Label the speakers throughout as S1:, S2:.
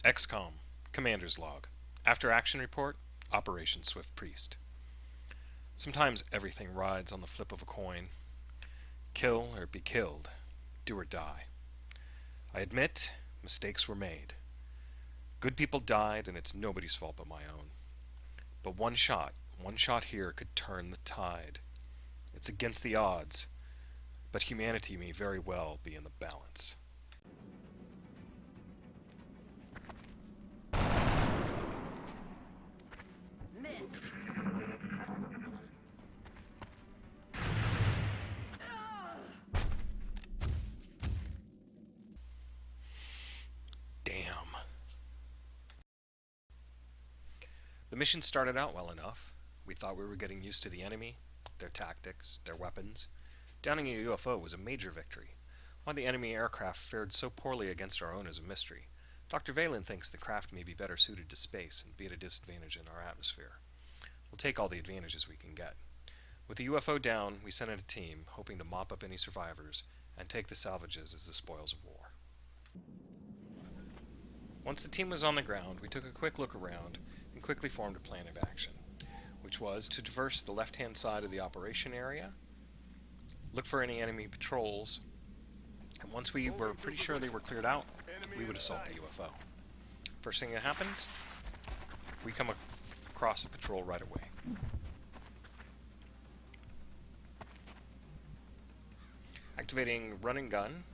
S1: XCOM, Commander's Log. After Action Report, Operation Swift Priest. Sometimes everything rides on the flip of a coin. Kill or be killed. Do or die. I admit, mistakes were made. Good people died, and it's nobody's fault but my own. But one shot here could turn the tide. It's against the odds, but humanity may very well be in the balance. Damn. The mission started out well enough. We thought we were getting used to the enemy, their tactics, their weapons. Downing a UFO was a major victory. Why the enemy aircraft fared so poorly against our own is a mystery. Dr. Valen thinks the craft may be better suited to space and be at a disadvantage in our atmosphere. We'll take all the advantages we can get. With the UFO down, we sent in a team, hoping to mop up any survivors and take the salvages as the spoils of war. Once the team was on the ground, we took a quick look around and quickly formed a plan of action, which was to traverse the left-hand side of the operation area, look for any enemy patrols, and once we were pretty sure they were cleared out, we would assault the UFO. First thing that happens, we come across a patrol right away. Activating run and gun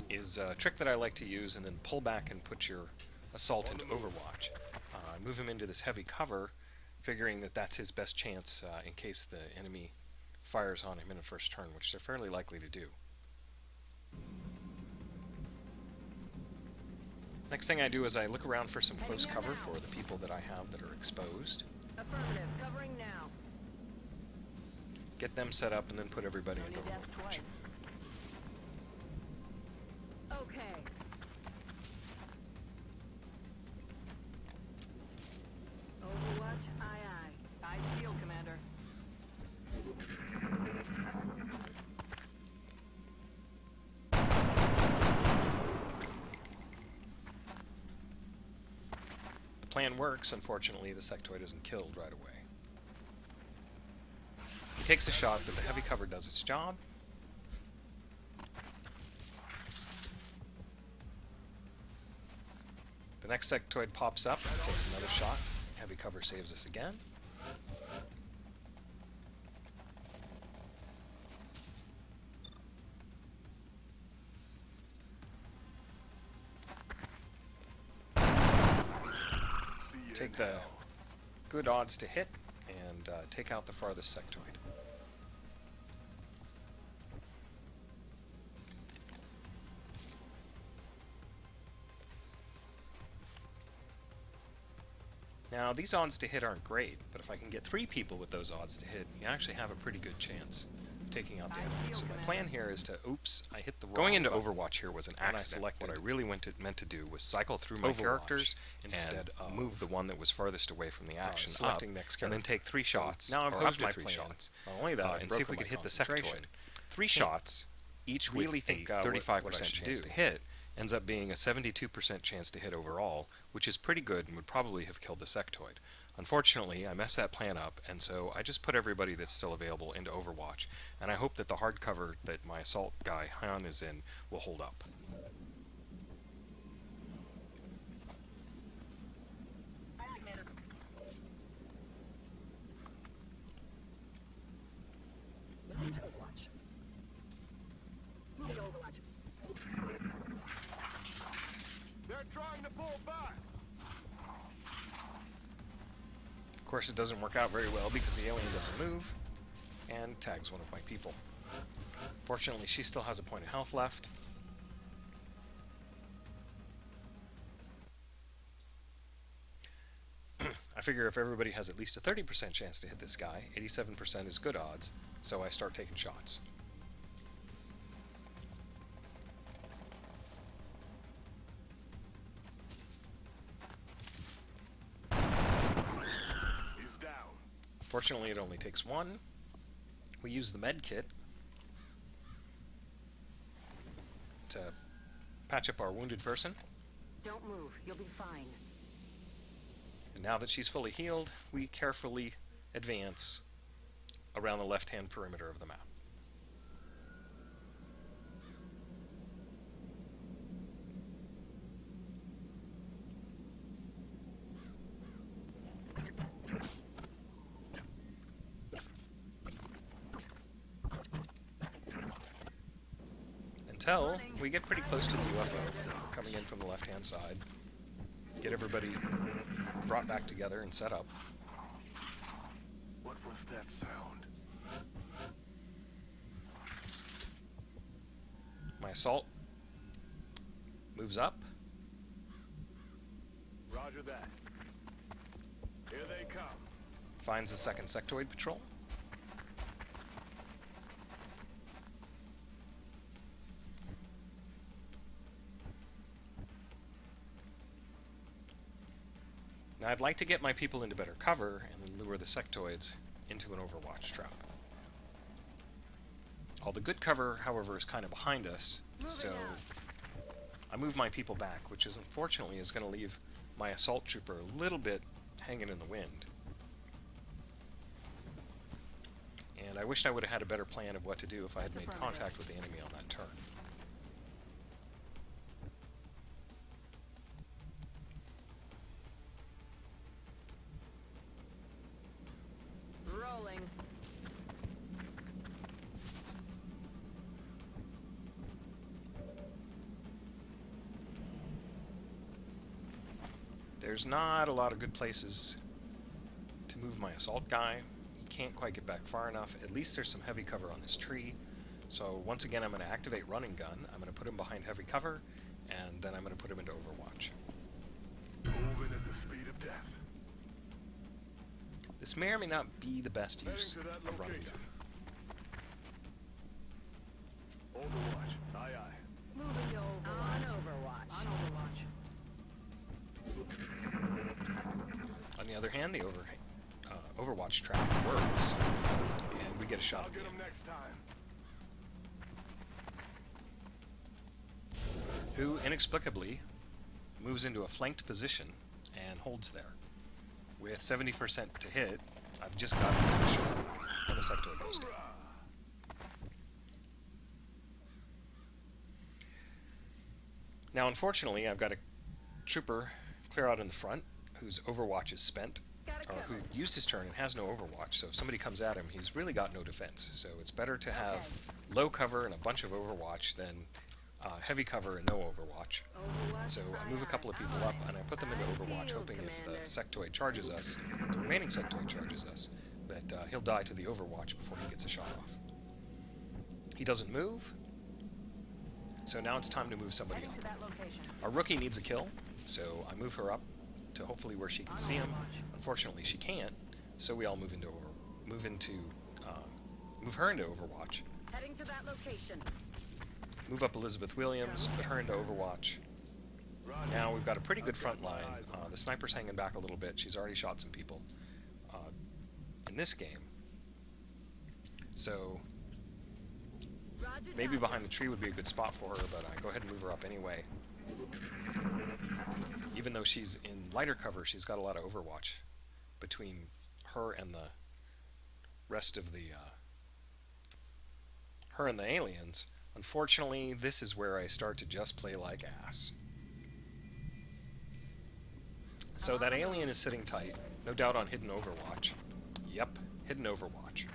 S1: is a trick that I like to use, and then pull back and put your assault into Overwatch. Move him into this heavy cover, figuring that that's his best chance in case the enemy fires on him in a first turn, which they're fairly likely to do. Next thing I do is I look around for some close cover for the people that I have that are exposed.
S2: Affirmative, covering now.
S1: Get them set up and then put everybody into Overwatch.
S2: Okay. Overwatch, aye aye. Eyes peeled, Commander.
S1: The plan works. Unfortunately, the sectoid isn't killed right away. He takes a shot, but the heavy cover does its job. The next sectoid pops up and takes another shot. Heavy cover saves us again. Take the good odds to hit and take out the farthest sectoid. Now, these odds to hit aren't great, but if I can get 3 people with those odds to hit, you actually have a pretty good chance of taking out the enemy. So my plan here is to, I hit the wrong Going into Overwatch here was an accident. What I really meant to do was cycle through my characters instead of move the one that was farthest away from the action selecting next character, and then take 3 shots. Now I've posed my 3 shots. Not only that, and see if we could hit the sectoid. 3 shots, each really think 35% chance to hit, ends up being a 72% chance to hit overall, which is pretty good and would probably have killed the sectoid. Unfortunately, I messed that plan up, and so I just put everybody that's still available into Overwatch, and I hope that the hard cover that my assault guy, Han, is in will hold up.
S3: Trying to pull back.
S1: Of course, it doesn't work out very well because the alien doesn't move and tags one of my people. Fortunately, she still has a point of health left. I figure if everybody has at least a 30% chance to hit this guy, 87% is good odds, so I start taking shots. Fortunately, it only takes 1. We use the med kit to patch up our wounded person.
S2: Don't move. You'll be fine.
S1: And now that she's fully healed, we carefully advance around the left-hand perimeter of the map. Until we get pretty close to the UFO coming in from the left-hand side. Get everybody brought back together and set up.
S3: What was that sound?
S1: My assault moves up.
S3: Roger that. Here they come.
S1: Finds the second sectoid patrol. Now I'd like to get my people into better cover and then lure the sectoids into an overwatch trap. All the good cover, however, is kind of behind us, so I move my people back, which is unfortunately is going to leave my assault trooper a little bit hanging in the wind. And I wished I would have had a better plan of what to do if I had made contact with the enemy on that turn.
S2: Rolling.
S1: There's not a lot of good places to move my assault guy. He can't quite get back far enough. At least there's some heavy cover on this tree. So once again, I'm going to activate running gun. I'm going to put him behind heavy cover, and then I'm going to put him into overwatch.
S3: Moving at the speed of death.
S1: This may or may not be the best
S3: Heading
S1: use
S3: to that
S1: of running
S3: location.
S1: gun.
S3: Overwatch. Aye, aye.
S2: Moving to Overwatch. On Overwatch.
S1: On the other hand, the overwatch trap works, and we get a shot
S3: I'll
S1: at the
S3: get him
S1: enemy,
S3: next time.
S1: who inexplicably moves into a flanked position and holds there. With 70% to hit, I've just got a shot when the sectoid goes down. Now, unfortunately, I've got a trooper clear out in the front whose overwatch is spent, or who used his turn and has no overwatch, so if somebody comes at him, he's really got no defense. So it's better to have low cover and a bunch of overwatch than heavy cover and no overwatch. So I move a couple of people up and I put them into overwatch, hoping if the sectoid charges us, the remaining sectoid charges us, that he'll die to the overwatch before he gets a shot off. He doesn't move, so now it's time to move somebody
S2: Heading
S1: up.
S2: to that location.
S1: Our rookie needs a kill, so I move her up to hopefully where she can see him. Unfortunately, she can't, so we all move her into Overwatch.
S2: Heading to that location.
S1: Move up Elizabeth Williams, put her into Overwatch. Now we've got a pretty good front line. The sniper's hanging back a little bit. She's already shot some people in this game. So maybe behind the tree would be a good spot for her, but I go ahead and move her up anyway. Even though she's in lighter cover, she's got a lot of Overwatch between her and the rest of the her and the aliens. Unfortunately, this is where I start to just play like ass. So that alien is sitting tight, no doubt on hidden Overwatch. Yep, hidden Overwatch.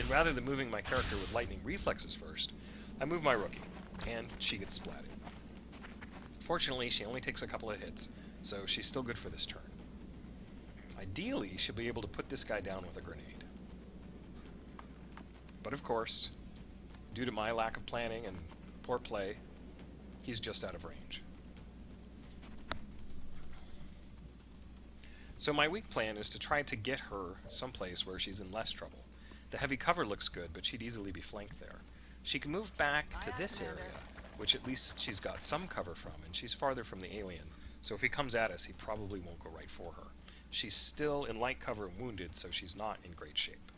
S1: And rather than moving my character with lightning reflexes first, I move my rookie, and she gets splatted. Fortunately, she only takes a couple of hits, so she's still good for this turn. Ideally, she'll be able to put this guy down with a grenade. But of course, due to my lack of planning and poor play, he's just out of range. So my weak plan is to try to get her someplace where she's in less trouble. The heavy cover looks good, but she'd easily be flanked there. She can move back to this area, which at least she's got some cover from, and she's farther from the alien, so if he comes at us, he probably won't go right for her. She's still in light cover and wounded, so she's not in great shape.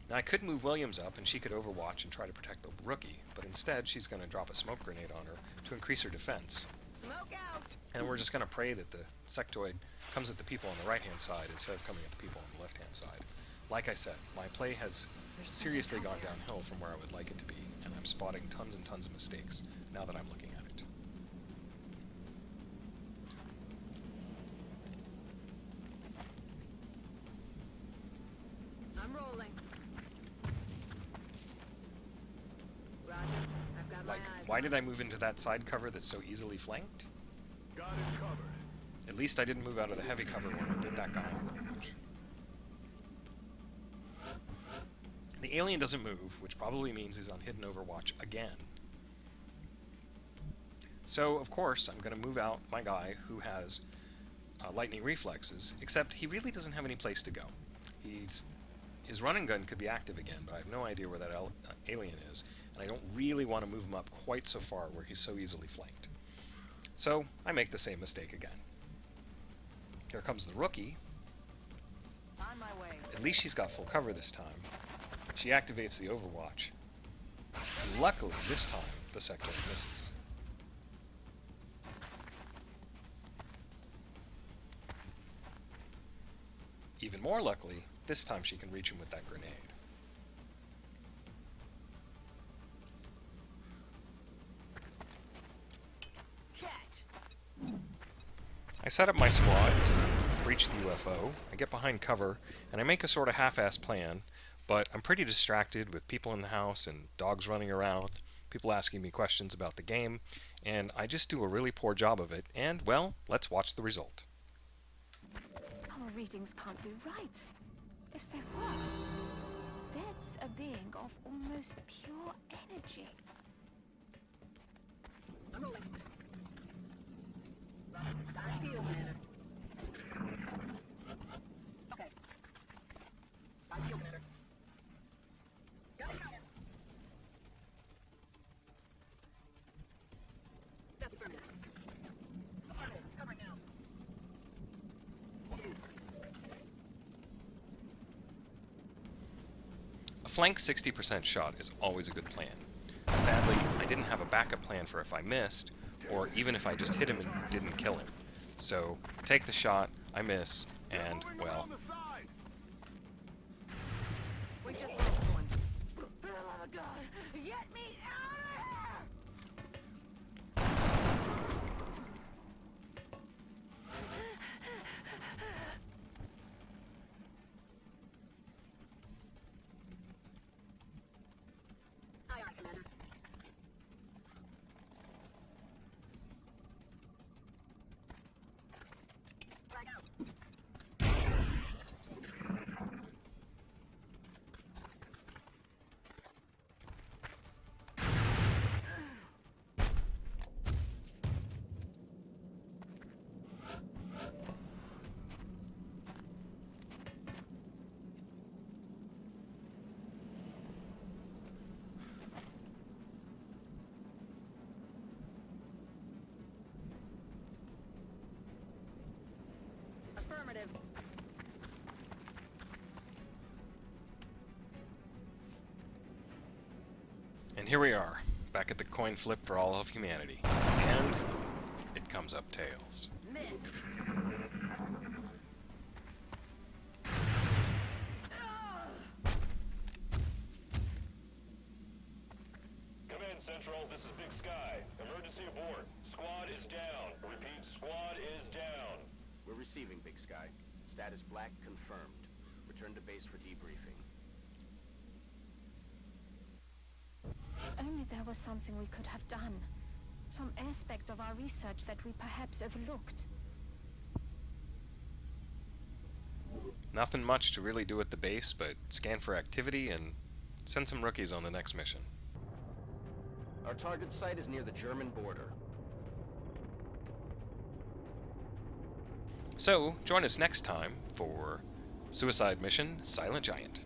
S1: Now I could move Williams up and she could overwatch and try to protect the rookie, but instead she's going to drop a smoke grenade on her to increase her defense.
S2: Smoke out.
S1: And we're just going to pray that the sectoid comes at the people on the right-hand side instead of coming at the people on the left-hand side. Like I said, my play has seriously gone downhill from where I would like it to be, and I'm spotting tons and tons of mistakes now that I'm looking at it.
S2: I'm rolling. Roger. I've got
S1: Like,
S2: my eyes
S1: why
S2: on
S1: did I move into that side cover that's so easily flanked?
S3: Got it covered.
S1: At least I didn't move out of the heavy cover when I did that guy. The alien doesn't move, which probably means he's on hidden overwatch again. So, of course, I'm going to move out my guy who has lightning reflexes, except he really doesn't have any place to go. His running gun could be active again, but I have no idea where that alien is, and I don't really want to move him up quite so far where he's so easily flanked. So, I make the same mistake again. Here comes the rookie.
S2: on my way.
S1: At least she's got full cover this time. She activates the overwatch. And luckily, this time, the sector misses. Even more luckily, this time she can reach him with that grenade.
S2: Catch.
S1: I set up my squad to reach the UFO, I get behind cover, and I make a sort of half-assed plan, but I'm pretty distracted with people in the house and dogs running around, people asking me questions about the game, and I just do a really poor job of it, and, well, let's watch the result.
S4: Our readings can't be right. If they were, that's a being of almost pure energy.
S2: I'm rolling. I feel better. Okay. I feel better. Got it covered. That's affirmative. Affirmative. Covering now.
S1: A flank 60% shot is always a good plan. Sadly, I didn't have a backup plan for if I missed, or even if I just hit him and didn't kill him. So, take the shot, I miss, and, well,
S3: On the side.
S2: We just lost one. For the love of God, get me out of here! Aye, aye, Commander. Frag out. Affirmative.
S1: and here we are, back at the coin flip for all of humanity. And it comes up tails.
S2: Missed.
S3: Command Central, this is Big Sky. Emergency aboard. Squad is down. Repeat, squad is down.
S5: We're receiving, Big Sky. Status black confirmed. Return to base for debriefing.
S4: If only there was something we could have done. Some aspect of our research that we perhaps overlooked.
S1: Nothing much to really do at the base, but scan for activity and send some rookies on the next mission.
S5: Our target site is near the German border.
S1: So, join us next time for Suicide Mission Silent Giant.